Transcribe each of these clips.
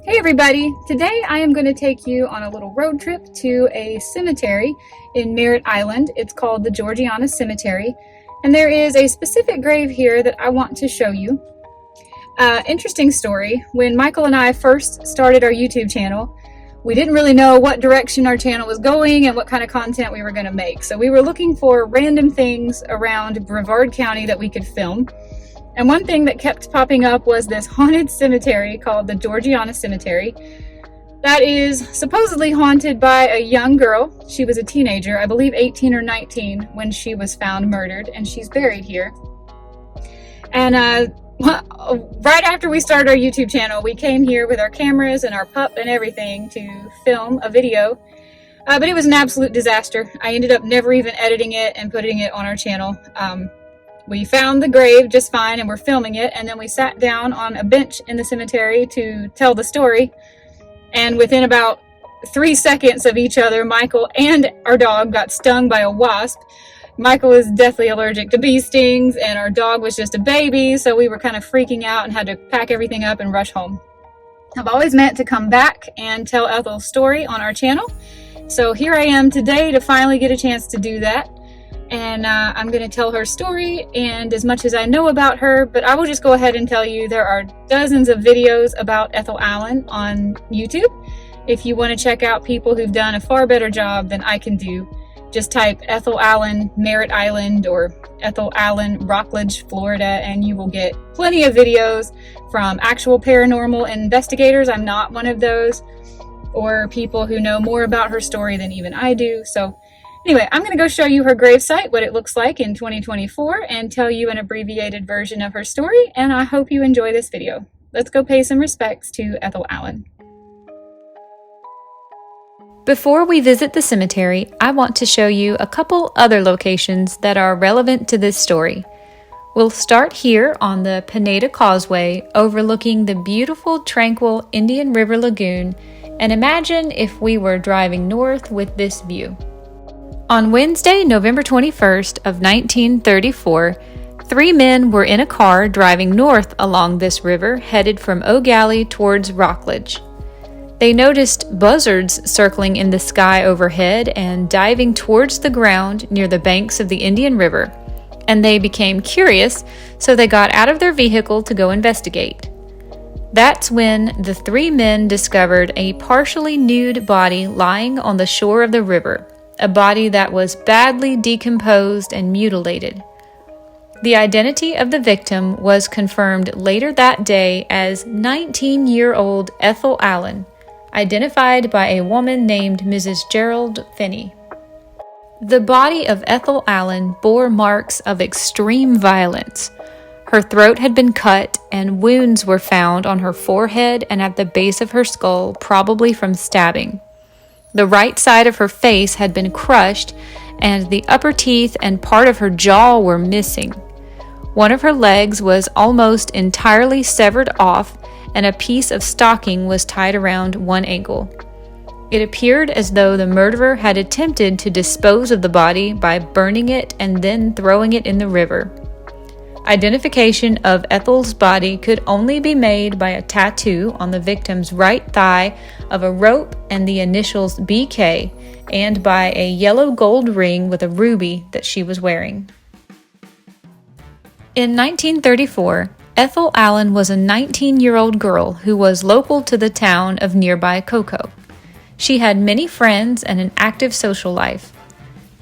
Hey everybody! Today I am going to take you on a little road trip to a cemetery in Merritt Island. It's called the Georgiana Cemetery, and there is a specific grave here that I want to show you. Interesting story. When Michael and I first started our YouTube channel, we didn't really know what direction our channel was going and what kind of content we were going to make. So we were looking for random things around Brevard County that we could film. And one thing that kept popping up was this haunted cemetery called the Georgiana Cemetery that is supposedly haunted by a young girl. She was a teenager, I believe 18 or 19, when she was found murdered, and she's buried here. And right after we started our YouTube channel, we came here with our cameras and our pup and everything to film a video. But it was an absolute disaster. I ended up never even editing it and putting it on our channel. We found the grave just fine and we're filming it, and then we sat down on a bench in the cemetery to tell the story, and within about 3 seconds of each other, Michael and our dog got stung by a wasp. Michael is deathly allergic to bee stings, and our dog was just a baby, so we were kind of freaking out and had to pack everything up and rush home. I've always meant to come back and tell Ethel's story on our channel, so here I am today to finally get a chance to do that. And I'm going to tell her story and as much as I know about her, but I will just go ahead and tell you there are dozens of videos about Ethel Allen on YouTube. If you want to check out people who've done a far better job than I can do, just type Ethel Allen Merritt Island or Ethel Allen Rockledge, Florida, and you will get plenty of videos from actual paranormal investigators. I'm not one of those, or people who know more about her story than even I do. So anyway, I'm going to go show you her gravesite, what it looks like in 2024, and tell you an abbreviated version of her story, and I hope you enjoy this video. Let's go pay some respects to Ethel Allen. Before we visit the cemetery, I want to show you a couple other locations that are relevant to this story. We'll start here on the Pineda Causeway, overlooking the beautiful, tranquil Indian River Lagoon, and imagine if we were driving north with this view. On Wednesday, November 21st of 1934, 3 men were in a car driving north along this river, headed from Eau Gallie towards Rockledge. They noticed buzzards circling in the sky overhead and diving towards the ground near the banks of the Indian River, and they became curious, so they got out of their vehicle to go investigate. That's when the 3 men discovered a partially nude body lying on the shore of the river. A body that was badly decomposed and mutilated. The identity of the victim was confirmed later that day as 19-year-old Ethel Allen, identified by a woman named Mrs. Gerald Finney. The body of Ethel Allen bore marks of extreme violence. Her throat had been cut, and wounds were found on her forehead and at the base of her skull, probably from stabbing. The right side of her face had been crushed, and the upper teeth and part of her jaw were missing. One of her legs was almost entirely severed off, and a piece of stocking was tied around one ankle. It appeared as though the murderer had attempted to dispose of the body by burning it and then throwing it in the river. Identification of Ethel's body could only be made by a tattoo on the victim's right thigh of a rope and the initials BK, and by a yellow gold ring with a ruby that she was wearing. In 1934, Ethel Allen was a 19-year-old girl who was local to the town of nearby Cocoa. She had many friends and an active social life.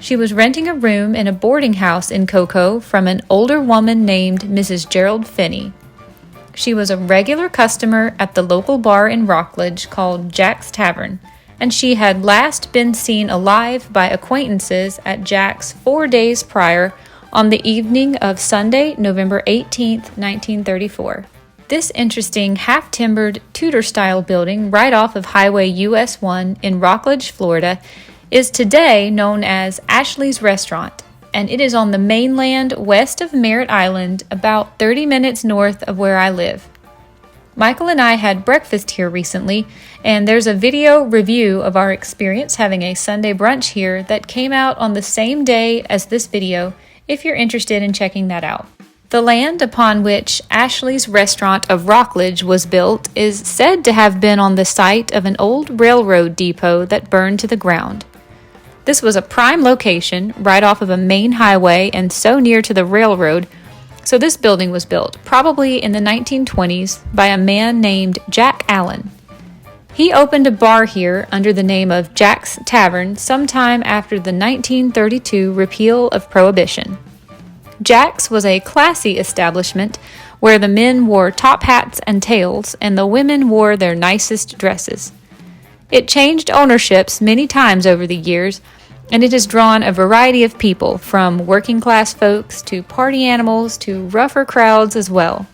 She was renting a room in a boarding house in Cocoa from an older woman named Mrs. Gerald Finney. She was a regular customer at the local bar in Rockledge called Jack's Tavern, and she had last been seen alive by acquaintances at Jack's 4 days prior on the evening of Sunday, November 18, 1934. This interesting half-timbered Tudor-style building right off of Highway US 1 in Rockledge, Florida, is today known as Ashley's Restaurant, and it is on the mainland west of Merritt Island, about 30 minutes north of where I live. Michael and I had breakfast here recently, and there's a video review of our experience having a Sunday brunch here that came out on the same day as this video, if you're interested in checking that out. The land upon which Ashley's Restaurant of Rockledge was built is said to have been on the site of an old railroad depot that burned to the ground. This was a prime location right off of a main highway and so near to the railroad, so this building was built, probably in the 1920s, by a man named Jack Allen. He opened a bar here under the name of Jack's Tavern sometime after the 1932 repeal of Prohibition. Jack's was a classy establishment where the men wore top hats and tails and the women wore their nicest dresses. It changed ownerships many times over the years, and it has drawn a variety of people, from working class folks to party animals to rougher crowds as well.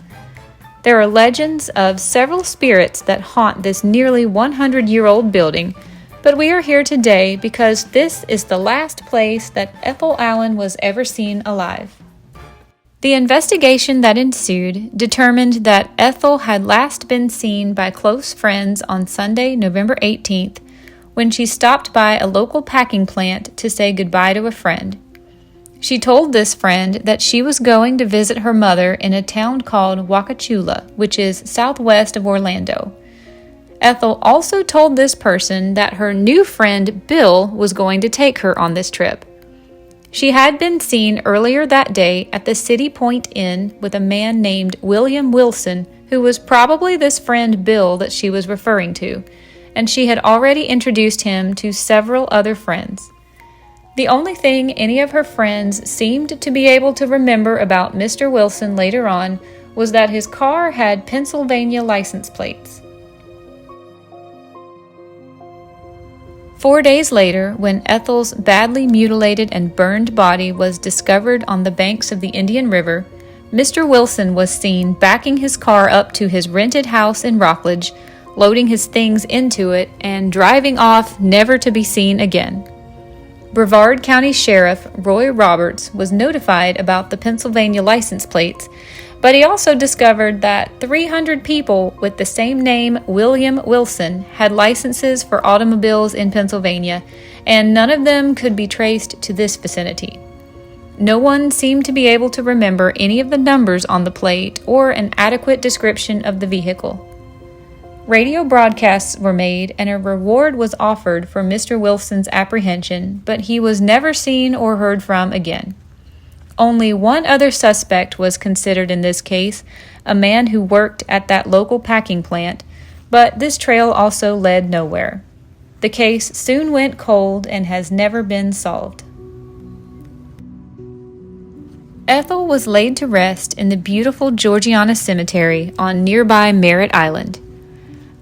There are legends of several spirits that haunt this nearly 100-year-old building, but we are here today because this is the last place that Ethel Allen was ever seen alive. The investigation that ensued determined that Ethel had last been seen by close friends on Sunday, November 18th, when she stopped by a local packing plant to say goodbye to a friend. She told this friend that she was going to visit her mother in a town called Wauchula, which is southwest of Orlando. Ethel also told this person that her new friend Bill was going to take her on this trip. She had been seen earlier that day at the City Point Inn with a man named William Wilson, who was probably this friend Bill that she was referring to, and she had already introduced him to several other friends. The only thing any of her friends seemed to be able to remember about Mr. Wilson later on was that his car had Pennsylvania license plates. 4 days later, when Ethel's badly mutilated and burned body was discovered on the banks of the Indian River, Mr. Wilson was seen backing his car up to his rented house in Rockledge, loading his things into it, and driving off never to be seen again. Brevard County Sheriff Roy Roberts was notified about the Pennsylvania license plates, but he also discovered that 300 people with the same name, William Wilson, had licenses for automobiles in Pennsylvania, and none of them could be traced to this vicinity. No one seemed to be able to remember any of the numbers on the plate or an adequate description of the vehicle. Radio broadcasts were made and a reward was offered for Mr. Wilson's apprehension, but he was never seen or heard from again. Only one other suspect was considered in this case, a man who worked at that local packing plant, but this trail also led nowhere. The case soon went cold and has never been solved. Ethel was laid to rest in the beautiful Georgiana Cemetery on nearby Merritt Island.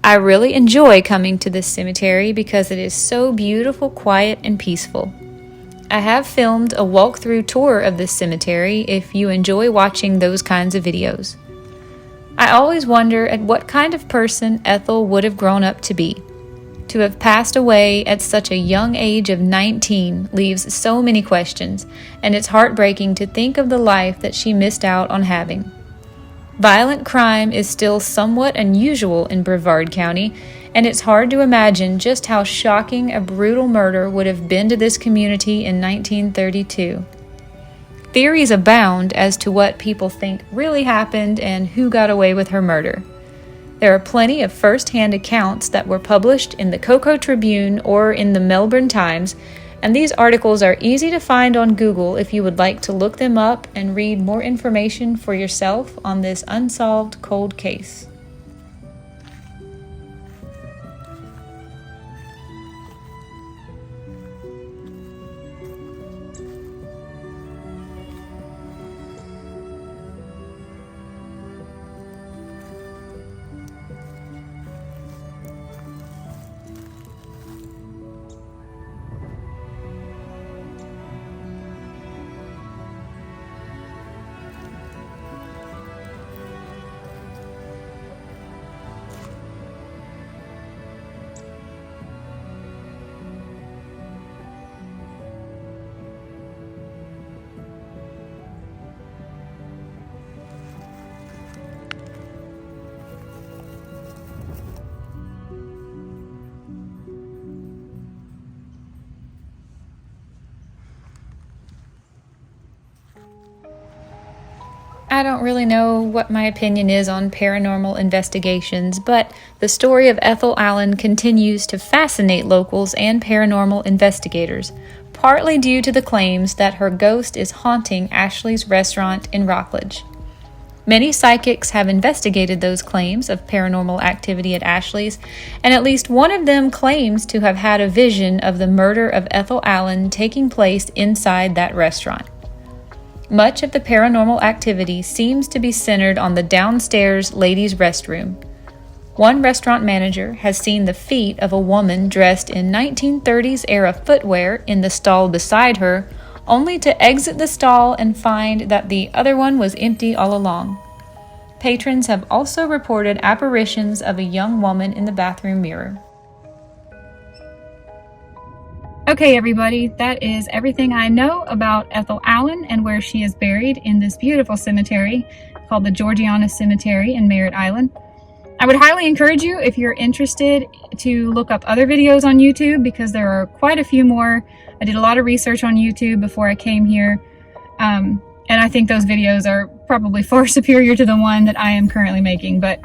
I really enjoy coming to this cemetery because it is so beautiful, quiet, and peaceful. I have filmed a walkthrough tour of this cemetery if you enjoy watching those kinds of videos. I always wonder at what kind of person Ethel would have grown up to be. To have passed away at such a young age of 19 leaves so many questions, and it's heartbreaking to think of the life that she missed out on having. Violent crime is still somewhat unusual in Brevard County, and it's hard to imagine just how shocking a brutal murder would have been to this community in 1932. Theories abound as to what people think really happened and who got away with her murder. There are plenty of first-hand accounts that were published in the Cocoa Tribune or in the Melbourne Times, and these articles are easy to find on Google if you would like to look them up and read more information for yourself on this unsolved cold case. I don't really know what my opinion is on paranormal investigations, but the story of Ethel Allen continues to fascinate locals and paranormal investigators, partly due to the claims that her ghost is haunting Ashley's restaurant in Rockledge. Many psychics have investigated those claims of paranormal activity at Ashley's, and at least one of them claims to have had a vision of the murder of Ethel Allen taking place inside that restaurant. Much of the paranormal activity seems to be centered on the downstairs ladies' restroom. One restaurant manager has seen the feet of a woman dressed in 1930s era footwear in the stall beside her, only to exit the stall and find that the other one was empty all along. Patrons have also reported apparitions of a young woman in the bathroom mirror. Okay, everybody, that is everything I know about Ethel Allen and where she is buried in this beautiful cemetery called the Georgiana Cemetery in Merritt Island. I would highly encourage you, if you're interested, to look up other videos on YouTube because there are quite a few more. I did a lot of research on YouTube before I came here, and I think those videos are probably far superior to the one that I am currently making, but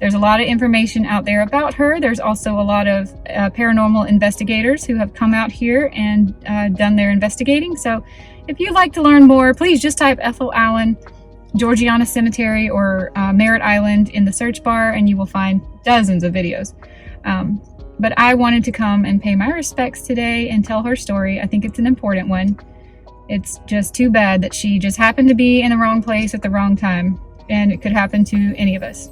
there's a lot of information out there about her. There's also a lot of paranormal investigators who have come out here and done their investigating. So if you'd like to learn more, please just type Ethel Allen, Georgiana Cemetery, or Merritt Island in the search bar, and you will find dozens of videos. But I wanted to come and pay my respects today and tell her story. I think it's an important one. It's just too bad that she just happened to be in the wrong place at the wrong time, and it could happen to any of us.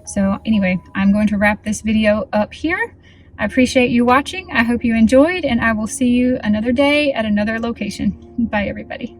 So anyway, I'm going to wrap this video up here. I appreciate you watching. I hope you enjoyed, and I will see you another day at another location. Bye, everybody.